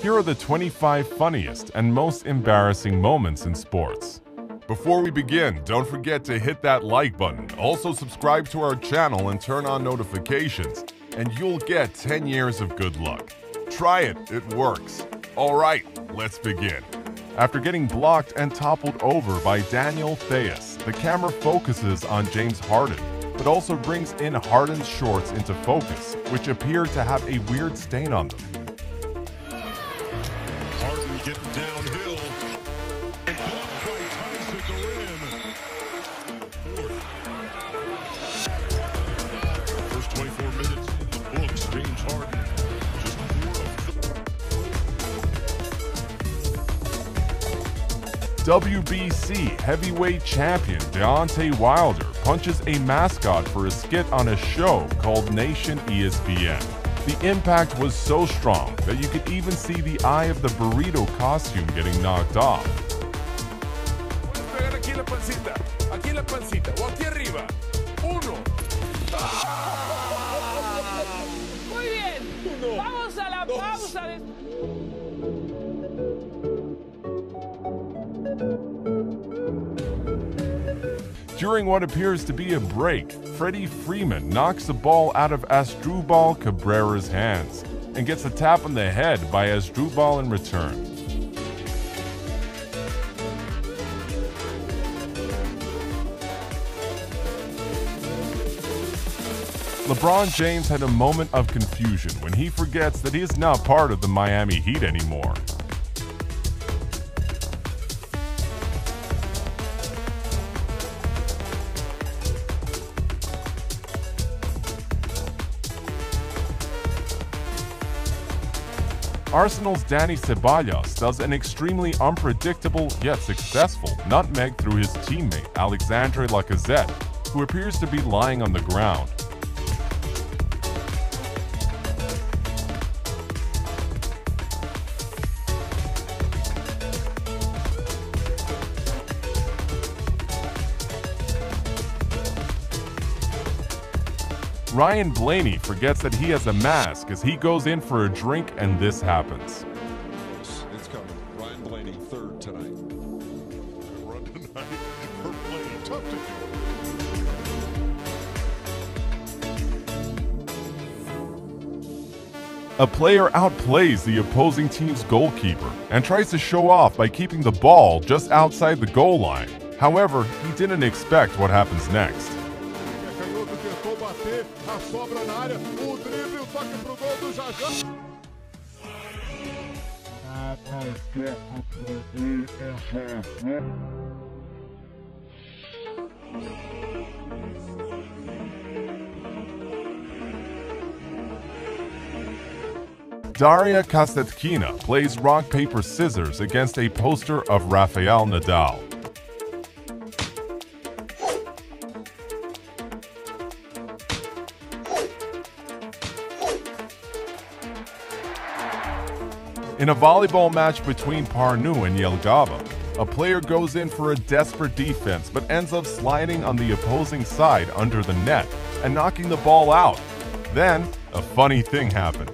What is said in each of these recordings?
Here are the 25 funniest and most embarrassing moments in sports. Before we begin, don't forget to hit that like button. Also subscribe to our channel and turn on notifications, and you'll get 10 years of good luck. Try it, it works. All right, let's begin. After getting blocked and toppled over by Daniel Theus, the camera focuses on James Harden, but also brings in Harden's shorts into focus, which appear to have a weird stain on them. Harden getting downhill. And blocked by Tice at the rim. First 24 minutes in the books, James Harden just WBC heavyweight champion Deontay Wilder punches a mascot for a skit on a show called Nation ESPN. The impact was so strong that you could even see the eye of the burrito costume getting knocked off. Muy bien. Vamos a la pausa. During what appears to be a break, Freddie Freeman knocks the ball out of Asdrubal Cabrera's hands and gets a tap on the head by Asdrubal in return. LeBron James had a moment of confusion when he forgets that he is not part of the Miami Heat anymore. Arsenal's Dani Ceballos does an extremely unpredictable yet successful nutmeg through his teammate Alexandre Lacazette, who appears to be lying on the ground. Ryan Blaney forgets that he has a mask as he goes in for a drink and this happens. It's coming. Ryan Blaney, third tonight. Run tonight for Blaney. Tough to do. A player outplays the opposing team's goalkeeper and tries to show off by keeping the ball just outside the goal line. However, he didn't expect what happens next. A sobra na área, o drible, o toque pro gol do Jajá. Daria Kastetkina plays rock, paper, scissors against a poster of Rafael Nadal. In a volleyball match between Parnu and Jelgava, a player goes in for a desperate defense but ends up sliding on the opposing side under the net and knocking the ball out. Then, a funny thing happened.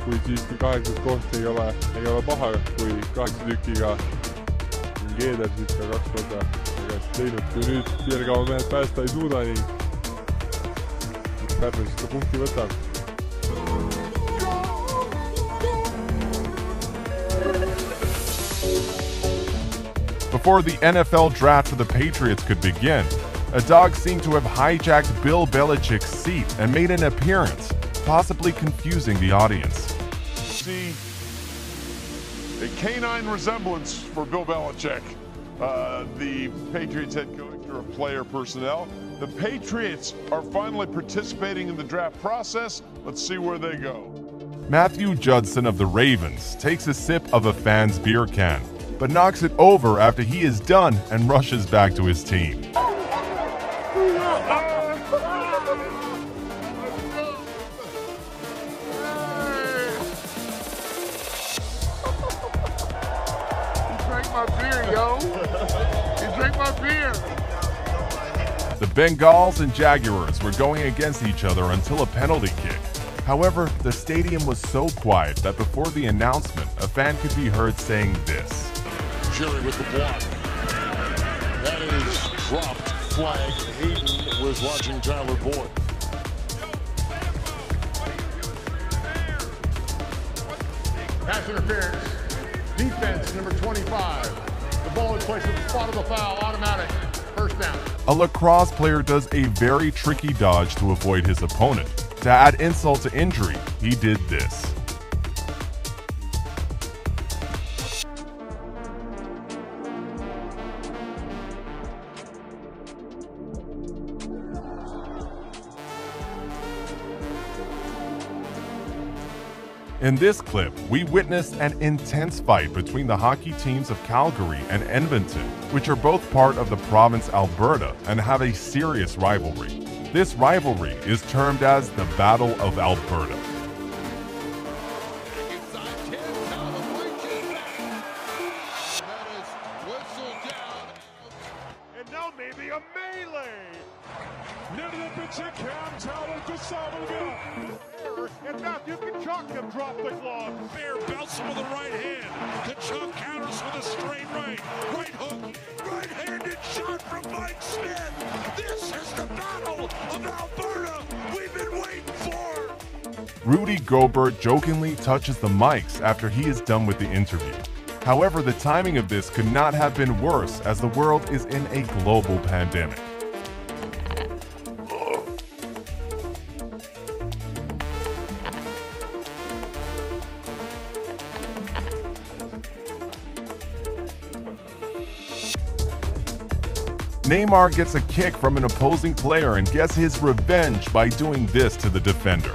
Kui siiski 8 kohta ei ole paha, kui 8 tükiga keedersid ka 2 korda teinud, kui nüüd Jelgava mehed päästa ei suuda, nii Pärnu siis ka punkti võtab. Before the NFL draft for the Patriots could begin, a dog seemed to have hijacked Bill Belichick's seat and made an appearance, possibly confusing the audience. See a canine resemblance for Bill Belichick, the Patriots head coach or player personnel. The Patriots are finally participating in the draft process. Let's see where they go. Matthew Judson of the Ravens takes a sip of a fan's beer can, but knocks it over after he is done and rushes back to his team. Drink my beer, yo. You drink my beer. The Bengals and Jaguars were going against each other until a penalty kick. However, the stadium was so quiet that before the announcement, a fan could be heard saying this. Jerry with the block. That is dropped flag. Hayden was watching Tyler Boyd. Pass interference. Defense, number 25. The ball is placed at the spot of the foul. Automatic. First down. A lacrosse player does a very tricky dodge to avoid his opponent. To add insult to injury, he did this. In this clip, we witnessed an intense fight between the hockey teams of Calgary and Edmonton, which are both part of the province Alberta and have a serious rivalry. This rivalry is termed as the Battle of Alberta. And now maybe a melee. And Matthew Tkachuk dropped the glove. Bear belts him with the right hand. Tkachuk counters with a straight right. Right hook. Right-handed shot from Mike Smith. This is the Battle of Alberta we've been waiting for. Rudy Gobert jokingly touches the mics after he is done with the interview. However, the timing of this could not have been worse as the world is in a global pandemic. Neymar gets a kick from an opposing player and gets his revenge by doing this to the defender.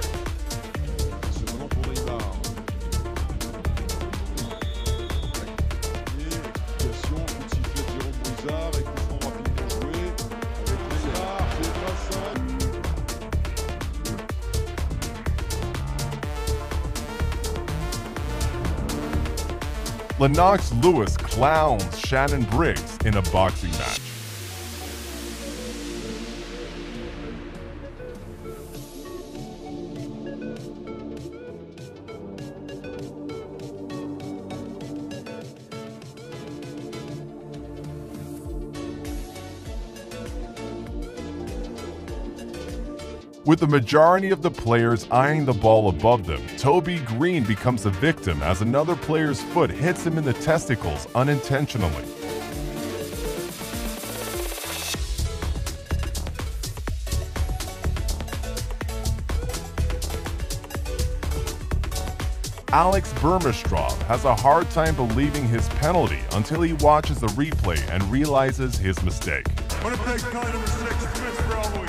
Lennox Lewis clowns Shannon Briggs in a boxing match. With the majority of the players eyeing the ball above them, Toby Green becomes a victim as another player's foot hits him in the testicles unintentionally. Alex Burmistrov has a hard time believing his penalty until he watches the replay and realizes his mistake. Winnipeg penalty number 6, Smith for elbowing.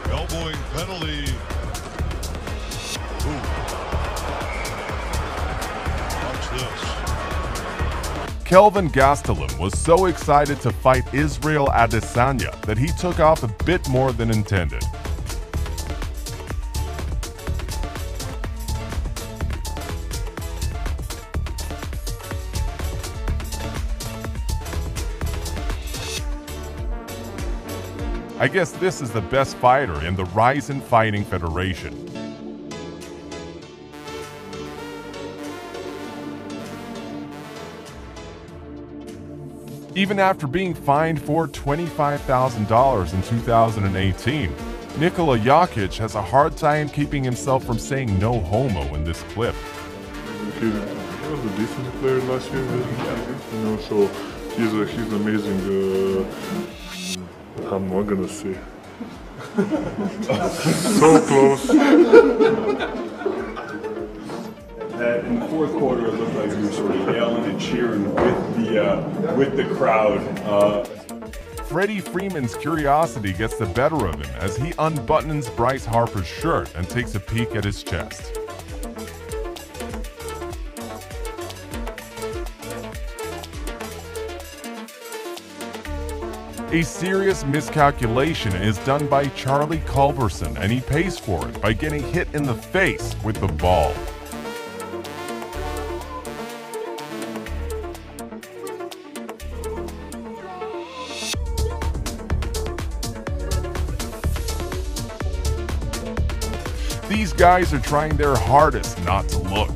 Elbowing penalty. Ooh. Watch this. Kelvin Gastelum was so excited to fight Israel Adesanya that he took off a bit more than intended. I guess this is the best fighter in the Ryzen Fighting Federation. Even after being fined for $25,000 in 2018, Nikola Jokic has a hard time keeping himself from saying no homo in this clip. He was a decent player last year, you know, so he's amazing. I'm not gonna say. So close. In the fourth quarter, it looked like he was sort of yelling and cheering with the crowd. Freddie Freeman's curiosity gets the better of him as he unbuttons Bryce Harper's shirt and takes a peek at his chest. A serious miscalculation is done by Charlie Culverson, and he pays for it by getting hit in the face with the ball. These guys are trying their hardest not to look.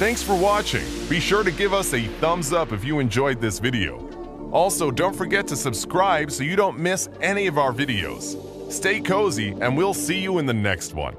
Thanks for watching. Be sure to give us a thumbs up if you enjoyed this video. Also, don't forget to subscribe so you don't miss any of our videos. Stay cozy, and we'll see you in the next one.